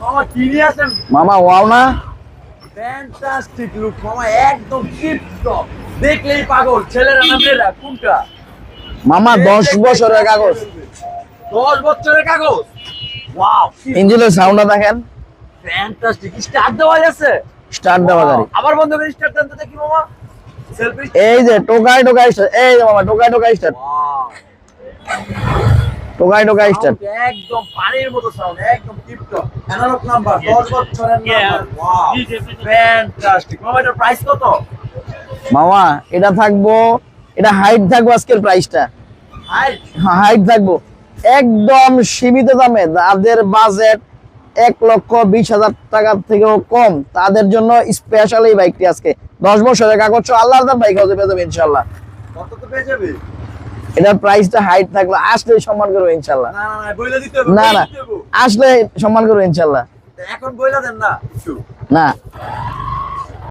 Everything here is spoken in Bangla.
মামা কি নিয়ে আসেন? মামা ওয়াও না? ফ্যান্টাস্টিক লুক মামা, একদম টিপ টপ, দেখলেই পাগল ছেলেরা না মেয়েরা কোনটা? মামা 10 বছরের কাগজ। 10 বছরের কাগজ। ওয়াও, ইঞ্জিনের সাউন্ডটা দেখেন, ফ্যান্টাস্টিক। স্টার্ট দেওয়া আছে, স্টার্ট দেওয়া গাড়ি। আবার বন্ধ করে স্টার্ট দেন তো দেখি মামা। সেলফি। এই যে টোকাই টোকাই স্টার্ট, এই যে মামা টোকাই টোকাই স্টার্ট, ওয়াও, টোকাই টোকাই স্টার্ট। একদম পানির মতো সাউন্ড, একদম টিপ টপ। অ্যানালগ নাম্বার, 10 বছরের নাম্বার। Wow, fantastic. মামা এটার প্রাইস কত? মামা এটা থাকবো, এটা হাইট থাকবো আজকের প্রাইসটা, হাইট হাইট থাকবো একদম সীমিত দামে। যাদের বাজেট 1,20,000 টাকার থেকেও কম, তাদের জন্য স্পেশাল এই বাইকটি আজকে 10 বছরের কাগজ, আল্লাহর দাম বাইক হতে পেয়ে যাবে ইনশাল্লাহ। কত তো পেয়ে যাবে? এটার প্রাইসটা হাইট থাকলো, আসলে সম্মান করবো ইনশাল্লাহ। না না না, বইলা দিতে হবে, না বইলা না, দিতে হবে। আসলে সম্মান করবো ইনশাল্লাহ। এখন বইলা দেন না একটু। না